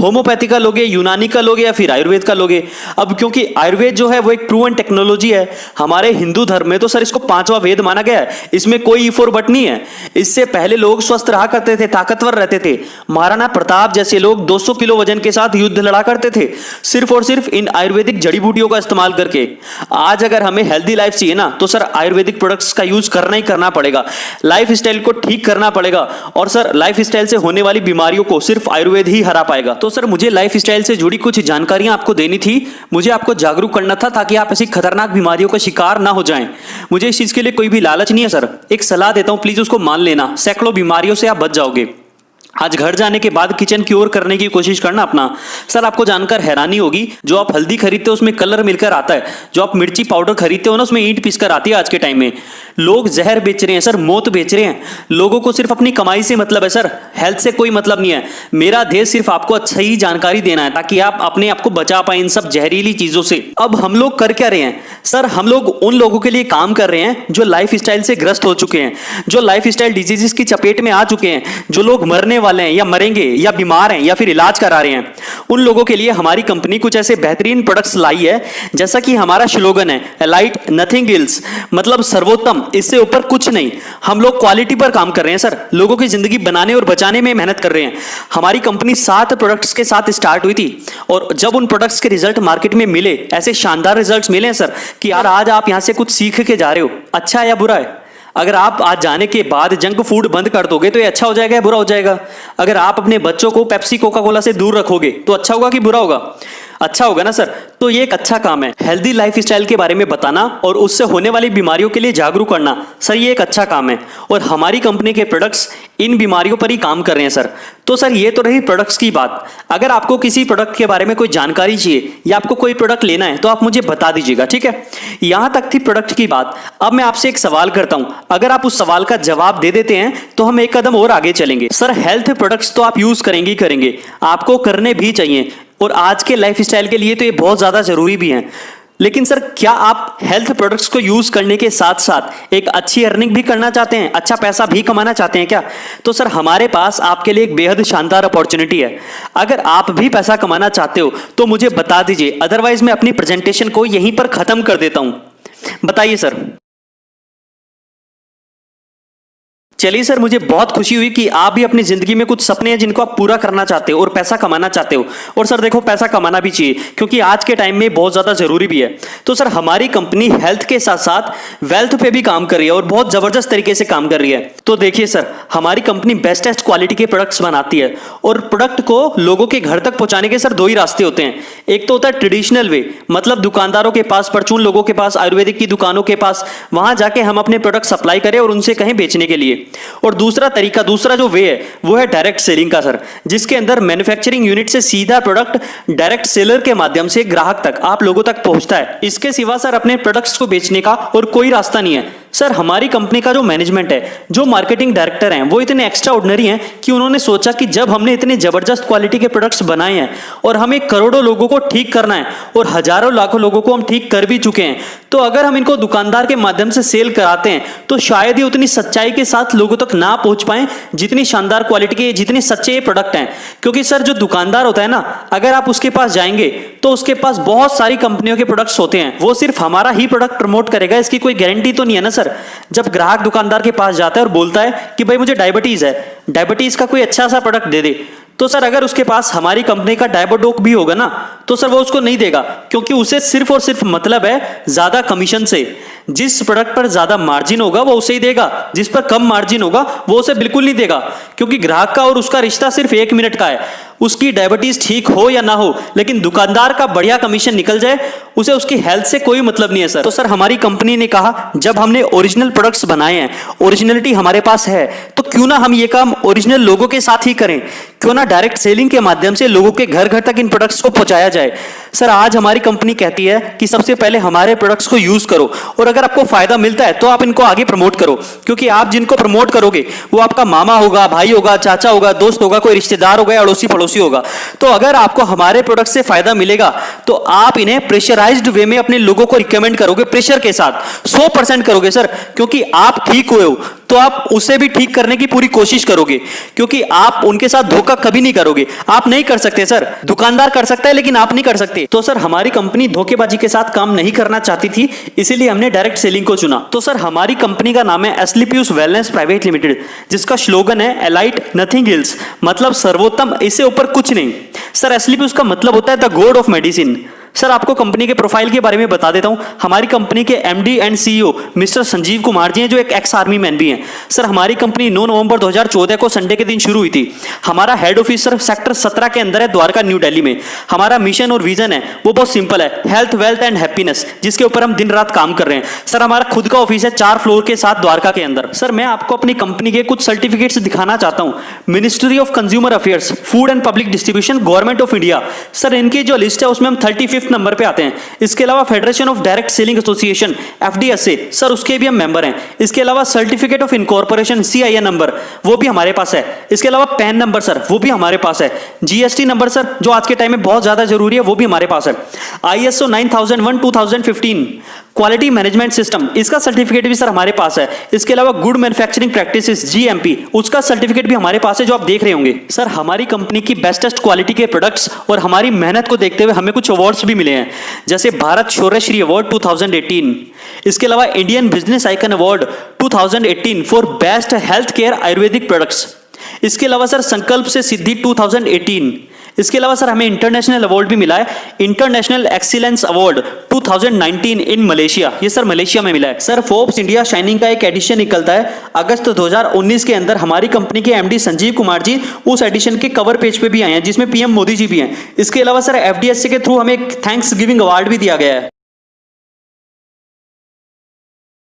होम्योपैथी का लोगे, यूनानी का लोगे या फिर आयुर्वेद का लोगे? अब क्योंकि आयुर्वेद जो है वो एक प्रूवन टेक्नोलॉजी है। हमारे हिंदू धर्म में तो सर इसको 5वां वेद माना गया है, इसमें कोई इफोर बट नहीं है। इससे पहले लोग स्वस्थ रहा करते थे, ताकतवर रहते थे। महाराणा प्रताप जैसे लोग 200 किलो वजन के साथ युद्ध लड़ा करते थे, सिर्फ और सिर्फ इन आयुर्वेदिक जड़ी बूटियों का इस्तेमाल करके। आज अगर हमें हेल्दी लाइफ चाहिए ना तो सर आयुर्वेदिक प्रोडक्ट्स का यूज करना ही करना पड़ेगा। लाइफ स्टाइल को ठीक करना पड़ेगा और सर लाइफ स्टाइल से होने वाली बीमारियों को सिर्फ आयुर्वेद ही हरा पाएगा। तो सर मुझे लाइफ स्टाइल से जुड़ी कुछ जानकारियां आपको देनी थी, मुझे आपको जागरूक करना था ताकि आप ऐसी खतरनाक बीमारियों का शिकार ना हो जाएं। मुझे इस चीज के लिए कोई भी लालच नहीं है सर, एक सलाह देता हूं, प्लीज उसको मान लेना। सैकड़ों बीमारियों से आप बच जाओगे। आज घर जाने के बाद किचन की ओर करने की कोशिश करना अपना। सर आपको जानकर हैरानी होगी, जो आप हल्दी खरीदते हो उसमें कलर मिलकर आता है, जो आप मिर्ची पाउडर खरीदते हो ना उसमें ईंट पीसकर आती है। आज के टाइम में लोग जहर बेच रहे हैं सर, मौत बेच रहे हैं। लोगों को सिर्फ अपनी कमाई से मतलब है सर, हेल्थ से कोई मतलब नहीं है। मेरा ध्येय सिर्फ आपको अच्छी जानकारी देना है ताकि आप अपने आप को बचा पाए इन सब जहरीली चीजों से। अब हम लोग कर क्या रहे हैं सर? हम लोग उन लोगों के लिए काम कर रहे हैं जो लाइफ स्टाइल से ग्रस्त हो चुके हैं, जो लाइफ स्टाइल डिजीजेस की चपेट में आ चुके हैं, जो लोग मरने वाले हैं या मरेंगे या बीमार हैं या फिर इलाज करा रहे हैं, उन लोगों के लिए हमारी कंपनी कुछ ऐसे बेहतरीन प्रोडक्ट्स लाई है, जैसा कि हमारा स्लोगन है एलाइट नथिंग एल्स, मतलब सर्वोत्तम, इससे ऊपर कुछ नहीं। हम लोग क्वालिटी पर काम कर रहे हैं सर, लोगों की जिंदगी बनाने और बचाने में मेहनत कर रहे हैं। हमारी कंपनी 7 प्रोडक्ट्स के साथ स्टार्ट हुई थी और जब उन प्रोडक्ट्स के रिजल्ट मार्केट में मिले, ऐसे शानदार रिजल्ट्स मिले हैं सर कि यार आज आप यहां से कुछ सीख के जा रहे हो, अच्छा है या बुरा है। अगर आप आज जाने के बाद जंक फूड बंद कर दोगे तो ये अच्छा हो जाएगा या बुरा हो जाएगा। अगर आप अपने बच्चों को पेप्सी कोका कोला से दूर रखोगे तो अच्छा होगा कि बुरा होगा, अच्छा होगा ना सर। तो ये एक अच्छा काम है, हेल्दी लाइफस्टाइल के बारे में बताना और उससे होने वाली बीमारियों के लिए जागरूक करना, सर ये एक अच्छा काम है और हमारी कंपनी के प्रोडक्ट्स इन बीमारियों पर ही काम कर रहे हैं सर। तो सर ये तो रही प्रोडक्ट्स की बात। अगर आपको किसी प्रोडक्ट के बारे में कोई जानकारी चाहिए या आपको कोई प्रोडक्ट लेना है तो आप मुझे बता दीजिएगा, ठीक है। यहां तक थी प्रोडक्ट की बात। अब मैं आपसे एक सवाल करता हूं, अगर आप उस सवाल का जवाब दे देते हैं तो हम एक कदम और आगे चलेंगे। सर हेल्थ प्रोडक्ट्स तो आप यूज करेंगे ही करेंगे, आपको करने भी चाहिए और आज के लाइफस्टाइल के लिए तो ये बहुत ज्यादा जरूरी भी है। लेकिन सर क्या आप हेल्थ प्रोडक्ट्स को यूज करने के साथ साथ एक अच्छी अर्निंग भी करना चाहते हैं, अच्छा पैसा भी कमाना चाहते हैं क्या? तो सर हमारे पास आपके लिए एक बेहद शानदार अपॉर्चुनिटी है। अगर आप भी पैसा कमाना चाहते हो तो मुझे बता दीजिए, अदरवाइज मैं अपनी प्रेजेंटेशन को यहीं पर खत्म कर देता हूं। बताइए सर। चलिए सर, मुझे बहुत खुशी हुई कि आप भी अपनी जिंदगी में कुछ सपने हैं जिनको आप पूरा करना चाहते हो और पैसा कमाना चाहते हो। और सर देखो, पैसा कमाना भी चाहिए क्योंकि आज के टाइम में बहुत ज्यादा जरूरी भी है। तो सर हमारी कंपनी हेल्थ के साथ साथ वेल्थ पे भी काम कर रही है और बहुत जबरदस्त तरीके से काम कर रही है। तो देखिए सर, हमारी कंपनी बेस्टेस्ट क्वालिटी के प्रोडक्ट्स बनाती है और प्रोडक्ट को लोगों के घर तक पहुंचाने के सर 2 ही रास्ते होते हैं। एक तो होता है ट्रेडिशनल वे, मतलब दुकानदारों के पास, परचून लोगों के पास, आयुर्वेदिक की दुकानों के पास, वहां जाके हम अपने प्रोडक्ट सप्लाई करें और उनसे कहें बेचने के लिए। और दूसरा तरीका, दूसरा जो वे है वो है डायरेक्ट सेलिंग का सर, जिसके अंदर मैन्युफैक्चरिंग यूनिट से सीधा प्रोडक्ट डायरेक्ट सेलर के माध्यम से ग्राहक तक, आप लोगों तक पहुंचता है। इसके सिवा सर अपने प्रोडक्ट्स को बेचने का और कोई रास्ता नहीं है। सर हमारी कंपनी का जो मैनेजमेंट है, जो मार्केटिंग डायरेक्टर हैं, वो इतने एक्स्ट्रा ऑर्डिनरी हैं कि उन्होंने सोचा कि जब हमने इतने जबरदस्त क्वालिटी के प्रोडक्ट्स बनाए हैं और हमें करोड़ों लोगों को ठीक करना है और हजारों लाखों लोगों को हम ठीक कर भी चुके हैं, तो अगर हम इनको दुकानदार के माध्यम से सेल कराते हैं तो शायद ही उतनी सच्चाई के साथ लोगों तक ना पहुंच पाए जितनी शानदार क्वालिटी के, जितने सच्चे ये प्रोडक्ट हैं। क्योंकि सर जो दुकानदार होता है ना, अगर आप उसके पास जाएंगे तो उसके पास बहुत सारी कंपनियों के प्रोडक्ट्स होते हैं, वो सिर्फ हमारा ही प्रोडक्ट प्रमोट करेगा, इसकी कोई गारंटी तो नहीं है ना सर। जब ग्राहक दुकानदार के पास जाता है और बोलता है कि भाई मुझे डायबिटीज है, डायबिटीज का कोई अच्छा सा प्रोडक्ट दे दे, तो सर अगर उसके पास हमारी कंपनी का डायबोडोक भी होगा ना तो सर वो उसको नहीं देगा, क्योंकि उसे सिर्फ और सिर्फ मतलब है ज्यादा कमीशन से। जिस प्रोडक्ट पर ज्यादा मार्जिन होगा वो उसे ही देगा, जिस पर कम मार्जिन होगा वो उसे बिल्कुल नहीं देगा। क्योंकि ग्राहक का और उसका रिश्ता सिर्फ 1 मिनट का है, उसकी डायबिटीज ठीक हो या ना हो, लेकिन दुकानदार का बढ़िया कमीशन निकल जाए, उसे उसकी हेल्थ से कोई मतलब नहीं है सर। तो सर हमारी कंपनी ने कहा जब हमने ओरिजिनल प्रोडक्ट्स बनाए हैं, ओरिजिनलिटी हमारे पास है, तो क्यों ना हम ये काम ओरिजिनल लोगों के साथ ही करें, क्यों ना डायरेक्ट सेलिंग के माध्यम से लोगों के घर घर तक इन प्रोडक्ट्स को पहुंचाया जाए। सर आज हमारी कंपनी कहती है कि सबसे पहले हमारे प्रोडक्ट्स को यूज करो और अगर आपको फायदा मिलता है तो आप इनको आगे प्रमोट करो, क्योंकि आप जिनको प्रमोट करोगे वो आपका मामा होगा, भाई होगा, चाचा होगा, दोस्त होगा, कोई रिश्तेदार होगा, अड़ोसी पड़ोसी होगा। तो अगर आपको हमारे प्रोडक्ट से फायदा मिलेगा तो आप इन्हें प्रेशराइज्ड वे में अपने लोगों को रिकमेंड करोगे, प्रेशर के साथ 100% करोगे सर, क्योंकि आप ठीक हुए हो तो आप उसे भी ठीक करने की पूरी कोशिश करोगे, क्योंकि आप उनके साथ धोखा कभी नहीं करोगे। आप नहीं कर सकते सर, दुकानदार कर सकता है लेकिन आप नहीं कर सकते। तो सर हमारी कंपनी धोखेबाजी के साथ काम नहीं करना चाहती थी, इसीलिए हमने डायरेक्ट सेलिंग को चुना। तो सर हमारी कंपनी का नाम है एस्लीपियस वेलनेस प्राइवेट लिमिटेड, जिसका स्लोगन है एलाइट नथिंग एल्स, मतलब सर्वोत्तम, इससे ऊपर कुछ नहीं। सर एस्लीपियस का मतलब होता है the god of medicine. Sir आपको कंपनी के प्रोफाइल के बारे में बता देता हूं। हमारी कंपनी के MD and CEO mister Sanjeev Kumar ji हैं, जो एक एक्स आर्मी मैन भी हैं। सर हमारी कंपनी 9 नवंबर 2014 को संडे के दिन शुरू हुई थी। हमारा हेड ऑफिस सर सेक्टर 17 के अंदर है, द्वारका न्यू दिल्ली में। हमारा मिशन और विजन है वो बहुत सिंपल है, हेल्थ वेल्थ एंड हैप्पीनेस, जिसके ऊपर हम दिन रात काम कर रहे हैं। सर हमारा खुद का ऑफिस है 4 फ्लोर के साथ द्वारका के अंदर। सर मैं आपको अपनी कंपनी के कुछ सर्टिफिकेट्स दिखाना चाहता हूं। Ministry of consumer affairs, food and public distribution, government of India. Sir इनकी जो लिस्ट है उसमें हम 35 5th नंबर पे आते हैं। इसके अलावा federation of direct selling association FDSA sir, उसके भी हम मेंबर हैं। इसके अलावा certificate of incorporation CIN number वो भी हमारे पास है। इसके अलावा पैन नंबर सर वो भी हमारे पास है। GST नंबर सर जो आज के टाइम में बहुत ज्यादा जरूरी है वो भी हमारे पास है। ISO 9001 2015 क्वालिटी मैनेजमेंट सिस्टम इसका सर्टिफिकेट भी सर हमारे पास है। इसके अलावा गुड मैन्युफैक्चरिंग प्रैक्टिसेस GMP उसका सर्टिफिकेट भी हमारे पास है जो आप देख रहे होंगे। सर हमारी कंपनी की बेस्टेस्ट क्वालिटी के प्रोडक्ट्स और हमारी मेहनत को देखते हुए हमें कुछ अवार्ड्स भी मिले हैं, जैसे भारत शौर्यश्री अवार्ड 2018। इसके अलावा Indian business icon award 2018 for best health care Ayurvedic products. इसके अलावा सर संकल्प से सिद्धि 2018। इसके अलावा सर हमें इंटरनेशनल अवार्ड भी मिला है, international excellence award 2019 in Malaysia. ये सर मलेशिया में मिला है। सर फोर्ब्स इंडिया शाइनिंग का एक एडिशन निकलता है अगस्त 2019 के अंदर। हमारी कंपनी के MD संजीव कुमार जी उस एडिशन के कवर पेज पे भी आए हैं, जिसमें PM मोदी जी भी हैं। इसके अलावा सर FDSA के थ्रू हमें एक थैंक्स गिविंग अवार्ड भी दिया गया है।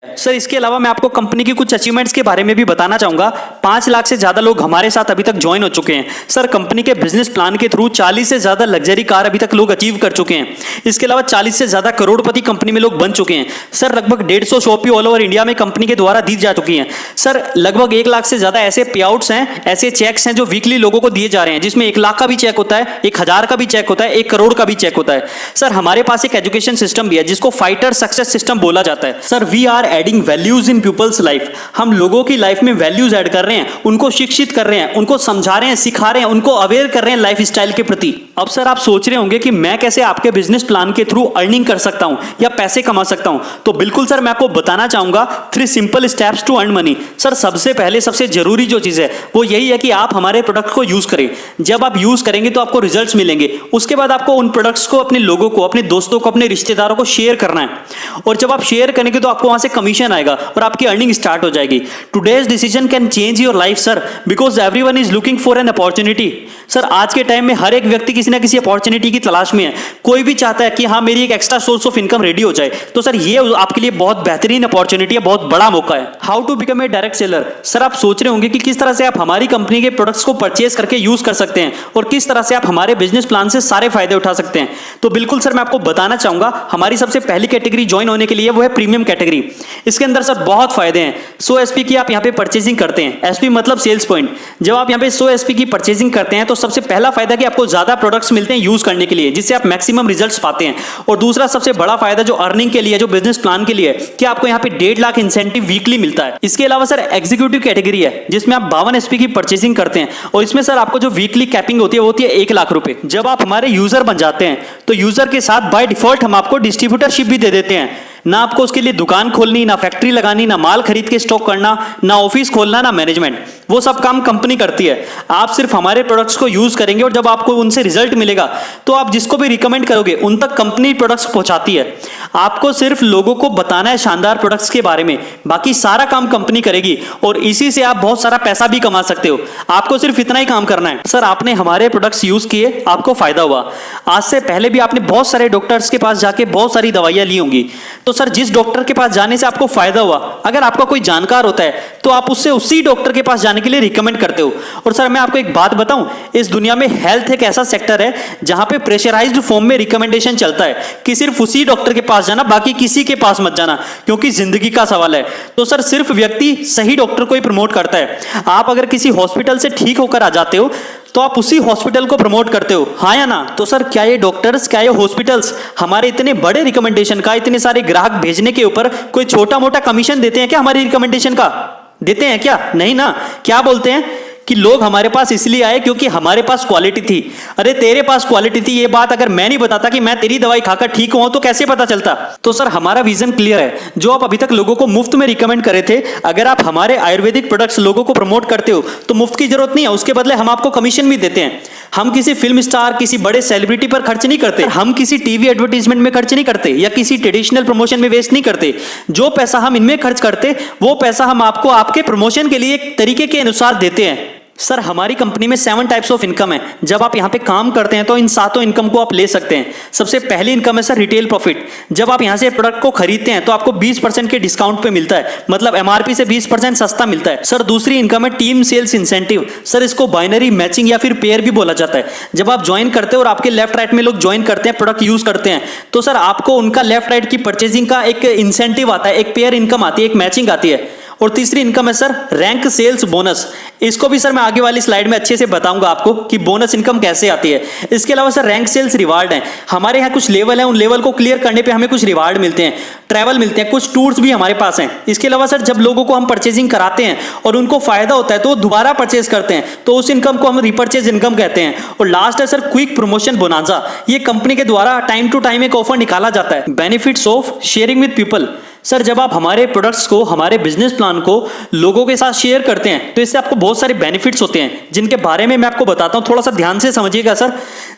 सर इसके अलावा मैं आपको कंपनी की कुछ अचीवमेंट्स के बारे में भी बताना चाहूंगा। 5 लाख से ज्यादा लोग हमारे साथ अभी तक ज्वाइन हो चुके हैं। सर कंपनी के बिजनेस प्लान के थ्रू 40 से ज्यादा लग्जरी कार अभी तक लोग अचीव कर चुके हैं। इसके अलावा 40 से ज्यादा करोड़पति कंपनी में लोग बन चुके हैं। सर लगभग 150 शॉपी ऑल ओवर इंडिया में कंपनी के द्वारा दी जा चुकी हैं। सर लगभग 1 लाख से ज्यादा ऐसे पे आउट्स हैं, ऐसे चेक्स हैं जो वीकली लोगों को दिए जा रहे हैं, जिसमें 1 लाख का भी चेक होता है, 1000 का भी चेक होता है, 1 करोड़ का भी चेक होता है। सर हमारे पास एक एजुकेशन सिस्टम भी है जिसको फाइटर सक्सेस सिस्टम बोला जाता है। Sir we are adding values in people's life. हम लोगों की लाइफ में वैल्यूज ऐड कर रहे हैं, उनको शिक्षित कर रहे हैं, उनको समझा रहे हैं, सिखा रहे हैं, उनको अवेयर कर रहे हैं लाइफ स्टाइल के प्रति। अब सर आप सोच रहे होंगे कि मैं कैसे आपके बिजनेस प्लान के थ्रू अर्निंग कर सकता हूं या पैसे कमा सकता हूं। तो बिल्कुल सर मैं आपको बताना चाहूंगा 3 simple steps to earn money. Sir सबसे पहले सबसे जरूरी जो चीज है वो यही है कि आप हमारे प्रोडक्ट को यूज करें। जब आप यूज करेंगे तो आपको रिजल्ट्स मिलेंगे। उसके बाद आपको उन प्रोडक्ट्स को अपने लोगों को, अपने दोस्तों को, अपने रिश्तेदारों को शेयर करना है, और जब आप शेयर करेंगे तो आपको वहां से कमीशन आएगा और आपकी अर्निंग स्टार्ट हो जाएगी। Today's decision can change your life sir, because everyone is looking for an opportunity. Sir आज के टाइम में हर एक व्यक्ति किसी ना किसी अपॉर्चुनिटी की तलाश में है। कोई भी चाहता है कि हाँ मेरी एक extra source of income ready हो जाए। तो सर ये आपके लिए बहुत बेहतरीन अपॉर्चुनिटी है, बहुत बड़ा मौका है। How to become a direct seller. Sir आप सोच रहे होंगे कि किस तरह से आप हमारी कंपनी के प्रोडक्ट्स को परचेज करके यूज कर सकते हैं और किस तरह से आप हमारे बिजनेस प्लान से सारे फायदे उठा सकते हैं। तो बिल्कुल सर मैं आपको बताना चाहूंगा हमारी सबसे पहली कैटेगरी ज्वाइन होने के लिए वो है प्रीमियम कैटेगरी। इसके अंदर सर बहुत फायदे हैं। 100 SP की आप यहाँ पे परचेजिंग करते हैं। SP मतलब सेल्स पॉइंट। जब आप यहाँ पे 100 SP की परचेजिंग करते हैं तो सबसे पहला फायदा कि आपको ज्यादा प्रोडक्ट्स मिलते हैं यूज करने के लिए, जिससे आप मैक्सिमम रिजल्ट्स पाते हैं। और दूसरा सबसे बड़ा फायदा जो अर्निंग के लिए, जो बिजनेस प्लान के लिए, कि आपको यहाँ पे 1.5 लाख इंसेंटिव वीकली मिलता है। इसके अलावा सर एग्जीक्यूटिव कैटेगरी है जिसमें आप 52 SP की परचेजिंग करते हैं और इसमें सर आपको जो वीकली कैपिंग होती है वो होती है 1 लाख रुपए। जब आप हमारे यूजर बन जाते हैं तो यूजर के साथ बाय डिफॉल्ट हम आपको डिस्ट्रीब्यूटरशिप भी दे देते हैं। ना आपको उसके लिए दुकान खोलनी, ना फैक्ट्री लगानी, ना माल खरीद के स्टॉक करना, ना ऑफिस खोलना, ना मैनेजमेंट। वो सब काम कंपनी करती है। आप सिर्फ हमारे प्रोडक्ट्स को यूज करेंगे और जब आपको उनसे रिजल्ट मिलेगा तो आप जिसको भी रिकमेंड करोगे उन तक कंपनी प्रोडक्ट्स पहुंचाती है। आपको सिर्फ लोगों को बताना है शानदार प्रोडक्ट्स के बारे में, बाकी सारा काम कंपनी करेगी और इसी से आप बहुत सारा पैसा भी कमा सकते हो। आपको सिर्फ इतना ही काम करना है। सर आपने हमारे प्रोडक्ट्स यूज किए, आपको फायदा हुआ। आज से पहले भी आपने बहुत सारे डॉक्टर्स के पास जाके बहुत सारी दवाइयां ली होंगी। तो सर जिस डॉक्टर के पास जाने से आपको फायदा हुआ, अगर आपका कोई जानकार होता है तो आप उससे उसी डॉक्टर के पास जाने के लिए रिकमेंड करते हो। और सर मैं आपको एक बात बताऊं, इस दुनिया में हेल्थ एक ऐसा सेक्टर है जहां पे प्रेशराइज्ड फॉर्म में रिकमेंडेशन चलता है कि सिर्फ उसी डॉक्टर के पास जाना, बाकी किसी के पास मत जाना, क्योंकि जिंदगी का सवाल है। तो सर सिर्फ व्यक्ति सही डॉक्टर को ही प्रमोट करता है। आप अगर किसी हॉस्पिटल से ठीक होकर आ जाते हो तो आप उसी हॉस्पिटल को प्रमोट करते हो, हाँ या ना। तो सर क्या ये डॉक्टर्स, क्या ये हॉस्पिटल्स हमारे इतने बड़े रिकमेंडेशन का, इतने सारे ग्राहक भेजने के ऊपर कोई छोटा मोटा कमीशन देते हैं क्या? हमारी रिकमेंडेशन का देते हैं क्या? नहीं ना। क्या बोलते हैं कि लोग हमारे पास इसलिए आए क्योंकि हमारे पास क्वालिटी थी। अरे तेरे पास क्वालिटी थी, ये बात अगर मैं नहीं बताता कि मैं तेरी दवाई खाकर ठीक हुआ तो कैसे पता चलता? तो सर हमारा विजन क्लियर है। जो आप अभी तक लोगों को मुफ्त में रिकमेंड करे थे, अगर आप हमारे आयुर्वेदिक प्रोडक्ट्स लोगों को प्रमोट करते हो तो मुफ्त की जरूरत नहीं है, उसके बदले हम आपको कमीशन भी देते हैं। हम किसी फिल्म स्टार, किसी बड़े सेलिब्रिटी पर खर्च नहीं करते, हम किसी टीवी एडवर्टीजमेंट में खर्च नहीं करते या किसी ट्रेडिशनल प्रमोशन में वेस्ट नहीं करते। जो पैसा हम इनमें खर्च करते वो पैसा हम आपको आपके प्रमोशन के लिए एक तरीके के अनुसार देते हैं। सर हमारी कंपनी में 7 टाइप्स ऑफ इनकम है। जब आप यहाँ पे काम करते हैं तो इन 7 इनकम को आप ले सकते हैं। सबसे पहली इनकम है सर रिटेल प्रॉफिट। जब आप यहाँ से प्रोडक्ट को खरीदते हैं तो आपको 20% के डिस्काउंट पे मिलता है, मतलब एमआरपी से 20% सस्ता मिलता है। सर दूसरी इनकम है टीम सेल्स इंसेंटिव। सर इसको बाइनरी मैचिंग या फिर पेयर भी बोला जाता है। जब आप ज्वाइन करते हो और आपके लेफ्ट राइट में लोग ज्वाइन करते हैं, प्रोडक्ट यूज करते हैं, तो सर आपको उनका लेफ्ट राइट की परचेजिंग का एक इंसेंटिव आता है, एक पेयर इनकम आती है, एक मैचिंग आती है। और तीसरी इनकम है सर रैंक सेल्स बोनस। इसको भी सर मैं आगे वाली स्लाइड में अच्छे से बताऊंगा आपको कि बोनस इनकम कैसे आती है। इसके अलावा सर रैंक सेल्स रिवार्ड है। हमारे यहाँ कुछ लेवल है, उन लेवल को क्लियर करने पे हमें कुछ रिवार्ड मिलते हैं, ट्रैवल मिलते हैं, कुछ टूर्स भी हमारे पास हैं। इसके अलावा सर जब लोगों को हम परचेजिंग कराते हैं और उनको फायदा होता है तो वो दोबारा परचेज करते हैं, तो उस इनकम को हम रिपर्चेज इनकम कहते हैं। और लास्ट है सर क्विक प्रमोशन बोनांजा। ये कंपनी के द्वारा टाइम टू टाइम एक ऑफर निकाला जाता है, benefits of sharing with people. Sir जब आप हमारे प्रोडक्ट्स को, हमारे बिजनेस प्लान को लोगों के साथ शेयर करते हैं तो इससे आपको बहुत सारे बेनिफिट्स होते हैं, जिनके बारे में मैं आपको बताता हूं। थोड़ा सा ध्यान से समझिएगा सर।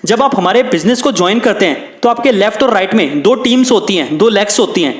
जब आप हमारे बिजनेस को ज्वाइन करते हैं तो आपके लेफ्ट और राइट में 2 टीम्स होती हैं, 2 लेग्स होती हैं।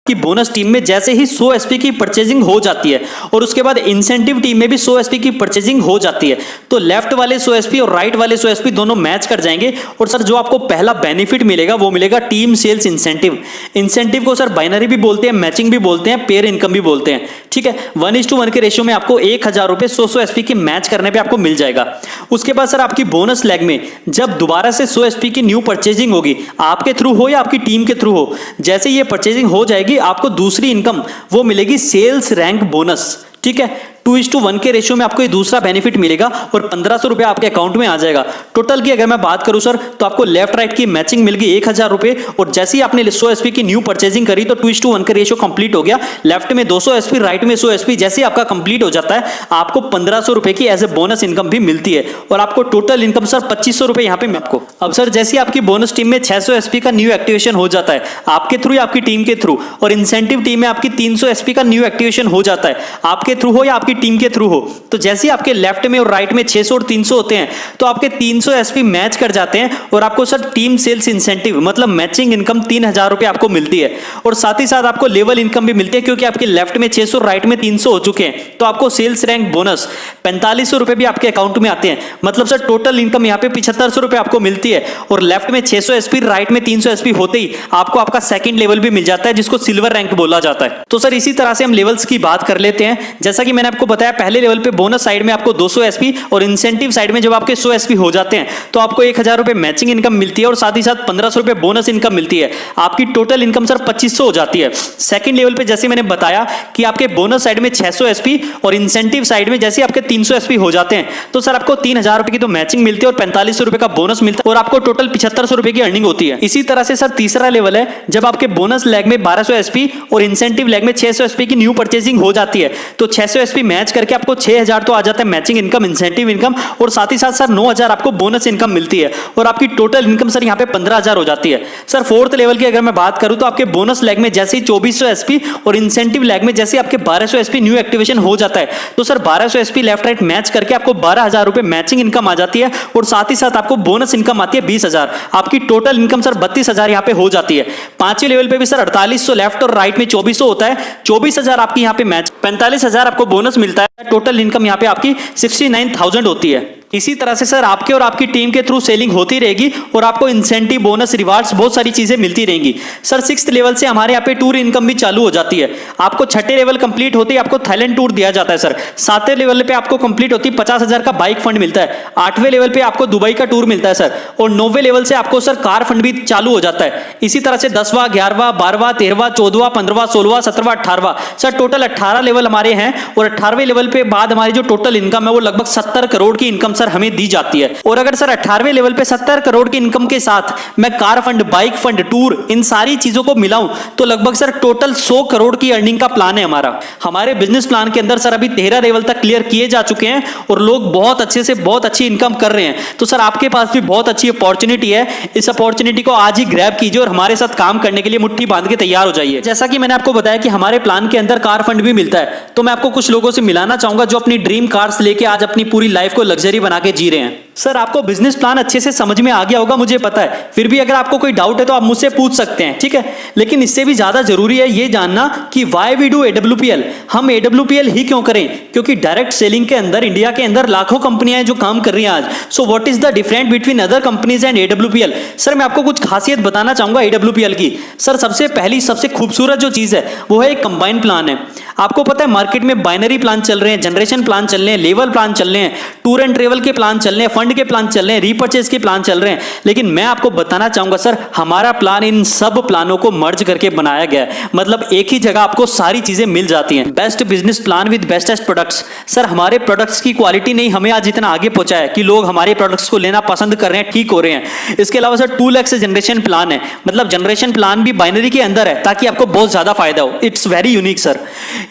कि बोनस टीम में जैसे ही 100 एसपी की परचेजिंग हो जाती है और उसके बाद इंसेंटिव टीम में भी 100 एसपी की परचेजिंग हो जाती है, तो लेफ्ट वाले 100 एसपी और राइट वाले 100 एसपी दोनों मैच कर जाएंगे। और सर जो आपको पहला बेनिफिट मिलेगा वो मिलेगा टीम सेल्स इंसेंटिव। इंसेंटिव को सर बाइनरी भी बोलते हैं, मैचिंग भी बोलते हैं, पेयर इनकम भी बोलते हैं। ठीक है, 1:1 के रेशियो में आपको 1000 रुपए 100 एसपी की मैच करने पे आपको मिल जाएगा। उसके बाद सर आपकी बोनस लेग में जब दोबारा से 100 एसपी की न्यू परचेजिंग होगी, आपके थ्रू हो या आपकी टीम के थ्रू हो, जैसे ये परचेजिंग हो जाएगी आपको दूसरी इनकम वो मिलेगी सेल्स रैंक बोनस। ठीक है, 2:1 के रेशियो में आपको ये दूसरा बेनिफिट मिलेगा और 1500 रुपए आपके अकाउंट में आ जाएगा। टोटल की अगर मैं बात करूं सर तो आपको लेफ्ट राइट की मैचिंग मिल गई 1000 रुपए, और जैसे ही आपने 100 एसपी की न्यू परचेजिंग करी तो 2:1 का रेशियो कंप्लीट हो गया। लेफ्ट में 200 एसपी, राइट में 100 एसपी, जैसे ही आपका कंप्लीट हो जाता है आपको 1500 रुपए की एज ए बोनस इनकम भी मिलती है, और आपको टोटल इनकम सर 2500 रुपए यहाँ पे आपको। अब सर जैसे आपकी बोनस टीम में 600 एसपी का न्यू एक्टिवेशन हो जाता है आपके थ्रू या आपकी टीम के थ्रू, और इंसेंटिव टीम में आपकी 300 एसपी का न्यू एक्टिवेशन हो जाता है आपके थ्रू हो या आपकी टीम के थ्रू हो, तो जैसे ही आपके लेफ्ट में और राइट में 600 और 300 होते हैं तो आपके 300 एसपी मैच कर जाते हैं और आपको सर टीम सेल्स इंसेंटिव मतलब मैचिंग इनकम 3000 रुपए आपको मिलती है। और साथ ही साथ आपको लेवल इनकम भी मिलती है, क्योंकि आपके लेफ्ट में 600 राइट में 300 हो चुके हैं, तो आपको सेल्स रैंक बोनस 4500 रुपए भी आपके अकाउंट में आते हैं। मतलब सर टोटल इनकम यहाँ पे 7500 रुपए आपको मिलती है, और लेफ्ट में 600 एसपी, राइट में 300 एसपी होते ही आपको आपका सेकंड लेवल भी मिल जाता है, जिसको सिल्वर रैंक बोला जाता है। तो सर इसी तरह से हम लेवल्स की बात कर लेते हैं। जैसा कि मैंने आपको बताया, पहले लेवल पे बोनस साइड में आपको 200 एसपी और इंसेंटिव साइड में जब आपके 100 एसपी हो जाते हैं तो आपको 1000 रुपए मैचिंग इनकम मिलती है, और साथ ही साथ 1500 रुपए बोनस इनकम मिलती है। आपकी टोटल इनकम सर 2500 हो जाती है। सेकंड लेवल पे जैसे मैंने बताया कि आपके बोनस साइड में 600 एसपी और इंसेंटिव साइड में जैसे आपके 300 एसपी हो जाते हैं तो सर आपको 3000 रुपए की तो मैचिंग मिलती है और 4500 रुपए का बोनस मिलता है, और आपको टोटल 7500 रुपए की अर्निंग होती है। इसी तरह से सर तीसरा लेवल है जब आपके बोनस लेग में 1200 एसपी और इंसेंटिव लेग में 600 एसपी की न्यू परचेजिंग हो जाती है, तो 600 एसपी मैच करके आपको 6000 तो आ जाता है मैचिंग इनकम, इंसेंटिव इनकम, और साथ ही साथ सर 9000 आपको बोनस इनकम मिलती है, और आपकी टोटल इनकम सर यहाँ पे 15000 हो जाती है। सर फोर्थ लेवल की अगर मैं बात करूं तो आपके बोनस लेग में जैसे ही 2400 एसपी और इंसेंटिव लेग में जैसे आपके 1200 एसपी न्यू एक्टिवेशन हो जाता है तो sir 1200 SP left right match करके आपको 12000 रुपए मैचिंग इनकम आ जाती है, और साथ ही साथ आपको बोनस इनकम आती है 20000। आपकी टोटल इनकम सर 32000 यहाँ पे हो जाती है। पांचवें लेवल पे भी सर 4800 लेफ्ट और राइट में 2400 होता है, 24000 आपकी यहाँ पे मैच, 45000 आपको बोनस मिलता है। टोटल इनकम यहाँ पे आपकी 69000 होती है। इसी तरह से सर आपके और आपकी टीम के थ्रू सेलिंग होती रहेगी और आपको इंसेंटिव, बोनस, रिवार्ड्स बहुत सारी चीजें मिलती रहेंगी। सर 6th लेवल से हमारे यहाँ पे टूर इनकम भी चालू हो जाती है। आपको 6ठे लेवल कंप्लीट होते ही आपको थाईलैंड टूर दिया जाता है सर। 7वें लेवल पे आपको कंप्लीट होती 50000 का बाइक फंड मिलता है। 8वें लेवल पे आपको दुबई का टूर मिलता है सर, और 9वें लेवल से आपको सर कार फंड भी चालू हो जाता है। इसी तरह से 10वां, 11वां, 12वां, 13वां, 14वां, 15वां, 16वां, 17वां, 18वां, सर टोटल 18 लेवल हमारे हैं, और 18वें लेवल पे बाद हमारी जो टोटल इनकम है वो लगभग 70 करोड़ की इनकम सर हमें दी जाती है। और अगर सर 18वें लेवल पे 70 करोड़ की इनकम के साथ मैं car fund, bike fund, tour, इन सारी चीजों को मिलाऊं तो लगभग सर टोटल 100 करोड़ की अर्निंग का प्लान है हमारा। हमारे बिजनेस प्लान के अंदर सर अभी 13 लेवल तक क्लियर किए जा चुके हैं और लोग बहुत अच्छे से बहुत अच्छी इनकम कर रहे हैं। तो सर आपके पास भी बहुत अच्छी अपॉर्चुनिटी है, इस अपॉर्चुनिटी को आज ही ग्रैब कीजिए और हमारे साथ काम करने के लिए मुट्ठी बांध के तैयार हो जाइए। जैसा कि मैंने आपको बताया कि हमारे प्लान के अंदर कार फंड भी मिलता है, तो मैं आपको कुछ लोगों से मिलाना चाहूंगा जो अपनी ड्रीम कार्स लेके आज अपनी पूरी लाइफ को लग्जरी बना के जी रहे हैं। सर आपको बिजनेस प्लान अच्छे से समझ में आ गया होगा, मुझे पता है, फिर भी अगर आपको कोई डाउट है तो आप मुझसे पूछ सकते हैं, ठीक है। लेकिन इससे भी ज्यादा जरूरी है ये जानना कि वाई वी डू AWPL, हम AWPL ही क्यों करें, क्योंकि डायरेक्ट सेलिंग के अंदर इंडिया के अंदर लाखों कंपनियां हैं जो काम कर रही हैं आज। So what is the different between other companies and AWPL। Sir मैं आपको कुछ खासियत बताना चाहूंगा AWPL की। सर सबसे पहली सबसे खूबसूरत जो चीज है वो है एक कंबाइन प्लान है। आपको पता है मार्केट में बाइनरी प्लान चल रहे हैं, जनरेशन प्लान चल रहे हैं, लेवल प्लान चल रहे हैं, टूर एंड ट्रेवल के प्लान चल रहे हैं, फंड के प्लान चल रहे हैं, रीपर्चेज के प्लान चल रहे हैं। लेकिन मैं आपको बताना चाहूंगा सर हमारा प्लान इन सब प्लानों को मर्ज करके बनाया गया है। मतलब एक ही जगह आपको सारी चीजें मिल जाती हैं। Best business plan with bestest products. Sir हमारे प्रोडक्ट्स की क्वालिटी नहीं हमें आज इतना आगे पहुंचा है कि लोग हमारे प्रोडक्ट्स को लेना पसंद कर रहे हैं, ठीक हो रहे हैं। इसके अलावा सर 2 लाख से जनरेशन प्लान है, मतलब जनरेशन प्लान भी बाइनरी के अंदर है ताकि आपको बहुत ज्यादा फायदा हो। It's very unique sir,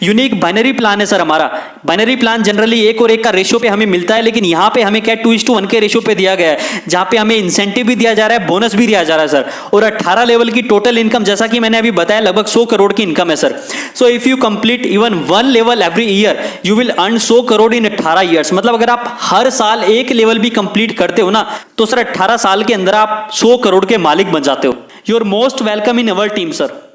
unique binary plan है सर हमारा। बाइनरी प्लान जनरली 1 और 1 का रेशियो पे हमें मिलता है, लेकिन यहां पे हमें क्या 2:1 के रेशियो पे दिया गया है, जहां पे हमें इंसेंटिव भी दिया जा रहा है, बोनस भी दिया जा रहा है सर। और 18 लेवल की टोटल इनकम, जैसा कि मैंने अभी बताया, लगभग 100 करोड़ की इनकम है sir. So if you complete even 1 level every year you will earn 100 crore in 18 years. मतलब अगर आप हर साल 1 लेवल भी कंप्लीट करते हो ना तो सर 18 साल के अंदर आप 100 करोड़ के मालिक बन जाते हो। You are most welcome in our team sir.